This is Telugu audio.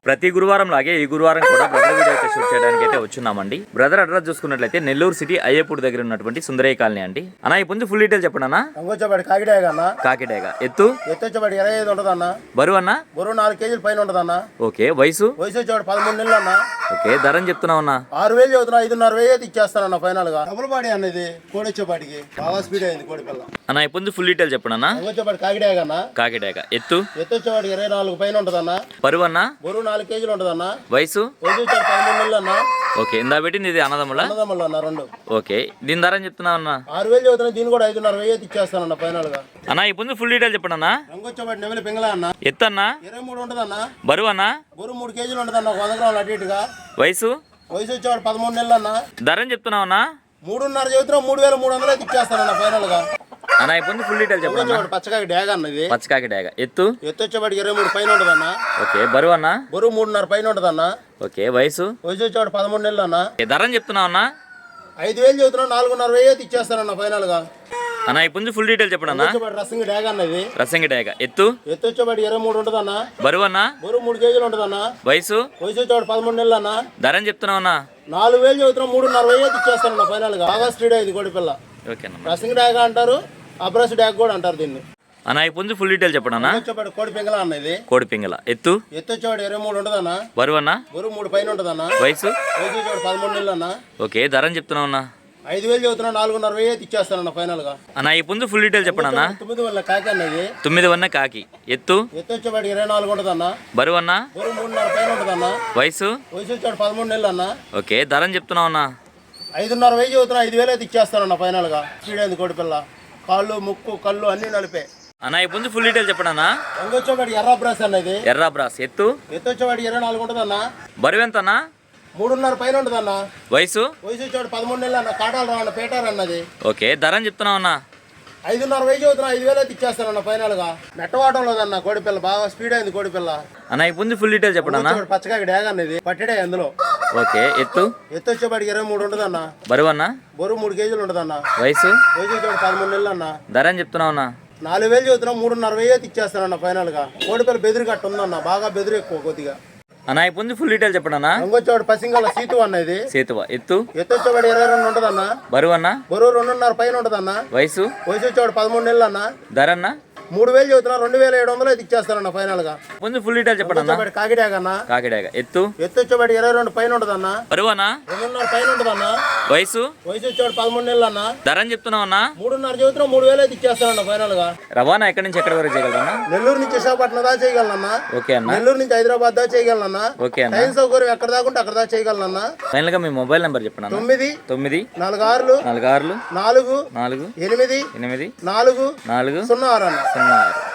ప్రతి గురువారం లాగే ఈ గురువారం కూడా బ్రదర్ వీడియో అయితే షూట్ చేయడానికి అయితే వచ్చున్నామండి. బ్రదర్ అడ్రస్ చూసుకున్నట్లయితే నెల్లూరు సిటీ అయ్యపూడి దగ్గర ఉన్నటువంటి సుందరయ్య కాలనీ అండి. అన్న ఈ పుంజు ఫుల్ డీటెయిల్ చెప్పండి అన్న. కాకిడేగా ఎత్తు వచ్చేవాడి 25 ఉంటుంది అన్న. బరువు అన్న బరువు 4 కేజీల పైన ఉంటుంది అన్న. ఓకే. వయసు వచ్చేవాడు 13 నెలలు అన్న. ఓకే. ధరని చెప్తున్నావు అన్న. 6000 చదువుతున్నా, 5,500 అయితే ఇచ్చేస్తానన్న ఫైనల్ గా. డబుల్ బాడీ అన్న, ఇది కోడి వచ్చేపాటికి బాగా స్పీడ్ అయింది కోడి పిల్ల. అన్న ఈ పుంజు ఫుల్ డీటెయిల్ చెప్పండి అన్న. వచ్చేవాడు కాకిడేగా అన్న. కాకిడేగా ఎత్తు వచ్చేవాడు 24 పైన ఉంటుంది అన్న. బరువు అన్న బరువు 4 కేజీలు ఉంటుంది అన్న. వయసు వచ్చేవాడు 13 నెలలు అన్న. ఓకే. ఇందా పెట్టింది ఇది అన్నదమ్ముల అన్న 2. ఓకే. దీని ధర చెప్తున్నావు అన్న. 6000 చదువుతున్నా, దీన్ని కూడా 5,500 అయితే ఇచ్చేస్తానన్న ఫైనల్ గా. అన్న ఈ పుంజు ఫుల్ డీటెయిల్ చెప్పండి అన్న. రంగొచ్చేవాడి నెమలి పింగళ అన్న. ఎత్తు అన్న 23 ఉంటుంది అన్న. బరువు అన్న బరువు 3 కేజీలు ఉంటుంది అన్న. 100 గ్రాములు అటు ఇటుగా. వయసు వచ్చేవాడు 13 నెలలు అన్న. ధరని చెప్తున్నావు అన్న. 3,500 చదువుతున్నా, 3,300 అయితే ఇచ్చేస్తానన్న ఫైనల్ గా. అన్న ఈ పుంజు ఫుల్ డీటెయిల్ చెప్పండి. పచ్చకాకి డ్యాగ్ అన్నది. పచ్చకాకి డేగ ఎత్తు వచ్చేవాడికి 23 పైన ఉంటుంది అన్న. ఓకే. బరువు అన్న బరువు 3,500 పైన ఉంటుంది అన్న. ఓకే. వయసు వచ్చేవాడు 13 నెలలు అన్న. ధరని చెప్తున్నావు అన్న. 5,000 చదువుతున్నా, 4,500 అయితే ఇచ్చేస్తానన్న ఫైనల్ గా. అన్న ఈ పుంజు ఫుల్ డీటెయిల్ చెప్పండి అన్న. రసింగ్ డ్యాగ్ అన్నది. రసంగి డేగ ఎత్తు వచ్చేవాడు 23 ఉంటుంది అన్న. బరువు అన్న బరువు 3 కేజీలు ఉంటుంది అన్న. వయసు వచ్చేవాడు 13 నెలలు అన్న. ధరని చెప్తున్నావు అన్న. 4,000 చదువుతున్నా, 3,500 అయితే ఇచ్చేస్తానన్న ఫైనల్ గా. బాగా స్పీడ్ అయింది కోడి పిల్ల. ఓకే అన్న. రసింగ్ డ్యాగ్ అంటారు, అబ్రస్ డ్యాగ్ కూడా అంటారు దీన్ని. అన్న ఈ పుంజు ఫుల్ డీటెయిల్ చెప్పండి అన్న. వచ్చేవాడు కోడి పింగళ అన్నది. కోడి పింగళ ఎత్తు వచ్చేవాడు 23 ఉంటుంది అన్న. బరువు అన్న బరువు 3 పైన ఉంటుంది అన్న. వయసు వచ్చేవాడు 13 నెలలు అన్న. ఓకే. ధరని చెప్తున్నావు అన్న. 5,000 చదువుతున్నా, 4,500 అయితే ఇచ్చేస్తానన్న ఫైనల్ గా. అన్న ఈ పుంజు ఫుల్ డీటెయిల్ చెప్పండి అన్న. 9 వల్ల కాకి అన్నది. 9 వన్న కాకి ఎత్తు వచ్చేవాడు 24 ఉంటుంది అన్న. బరువు అన్న బరువు 3,500 పైన ఉంటుంది అన్న. వయసు వచ్చేవాడు 13 నెలలు అన్న. ఓకే. ధరని చెప్తున్నావు అన్న. 5,500 చదువుతున్నా, 5,000 అయితే ఇచ్చేస్తానన్న ఫైనల్ గా. స్పీడ్ అయింది కోడి పిల్ల. కాళ్ళు, ముక్కు, కళ్ళు అన్ని నలిపే. అన్న ఈ పుంజు ఫుల్ డీటెయిల్ చెప్పండి అన్న. వచ్చేవాడు ఎర్ర బ్రష్ అన్నది. ఎర్ర బ్రాస్ ఎత్తు వచ్చేవాడు 24 ఉంటుంది అన్న. బరువు ఎంత అన్న. 3,500 పైన ఉంటుంది అన్న. వయసు వచ్చేవాడు 13 నెలలు అన్న. కాటాలు రా అన్న, పేటారు అన్నది. ఓకే. ధరని చెప్తున్నావు అన్న. 5,500 చదువుతున్నా, 5,000 అయితే ఇచ్చేస్తానన్న ఫైనల్ గా. మెట్టవాటం లేదన్న కోడి పిల్ల. బాగా స్పీడ్ అయింది కోడి పిల్ల. అన్న ఈ పుంజు ఫుల్ డీటెయిల్ చెప్పండి అన్న. పచ్చకాకి డ్యాగ్ అన్నది. పట్టడే అందులో. ఓకే. ఎత్తు వచ్చేవాడికి 23 ఉంటుంది అన్న. బరువు అన్న బరువు 3 కేజీలు ఉంటుంది అన్న. వయసు వచ్చేవాడు 13 నెలలు అన్న. ధరని చెప్తున్నావు అన్న. 4,000 చదువుతున్నా, 3,500 అయితే ఇచ్చేస్తానన్న ఫైనల్ గా. కోడి పిల్ల బెదిరి కట్ట ఉందన్న. బాగా బెదిరి ఎక్కువ కొద్దిగా. అన్న ఈ పుంజు ఫుల్ డీటెయిల్ చెప్పండి అన్న. రంగొచ్చేవాడు పసింగల సీతు అన్నది. సేతువ ఎత్తు వచ్చేవాడు 22 ఉంటుంది అన్న. బరువు అన్న బరువు 2,500 పైన ఉంటుంది అన్న. వయసు వచ్చేవాడు 13 నెలలు అన్న. ధర అన్న. 3,000 చదువుతున్నా, 2,700 అయితే ఇచ్చేస్తానన్న ఫైనల్ గా. పుంజు ఫుల్ డీటెయిల్ చెప్పండి అన్న. కాకిడాగ అన్న. కాకిడాగ ఎత్తు వచ్చేవాడు 22 పైన ఉంటుంది అన్న. బరువు అన్న 2,500 పైన ఉంటుంది అన్న. వయసు వచ్చేవాడు 13 నెలలు అన్న. ధరని చెప్తున్నావు అన్న. 3,500 చదువుతున్నా, 3,000 అయితే ఇచ్చేస్తానన్న ఫైనల్ గా. రవాణా ఎక్కడి నుంచి ఎక్కడి వరకు చేయగలరా. నెల్లూరు నుంచి విశాఖపట్నం దాకా చేయగలనన్నా. ఓకే అన్న. నెల్లూరు నుంచి హైదరాబాద్ దాకా చేయగలనన్నా. ఓకే అన్న. ట్రైన్ సౌకర్యం ఎక్కడ దాకా ఉంటే అక్కడ దాకా చేయగలనన్నా. ఫైనల్ గా మీ మొబైల్ నెంబర్ చెప్పండి అన్న. 9 9 46 46 4 4 8 8 4 4 0 6 అన్న. 06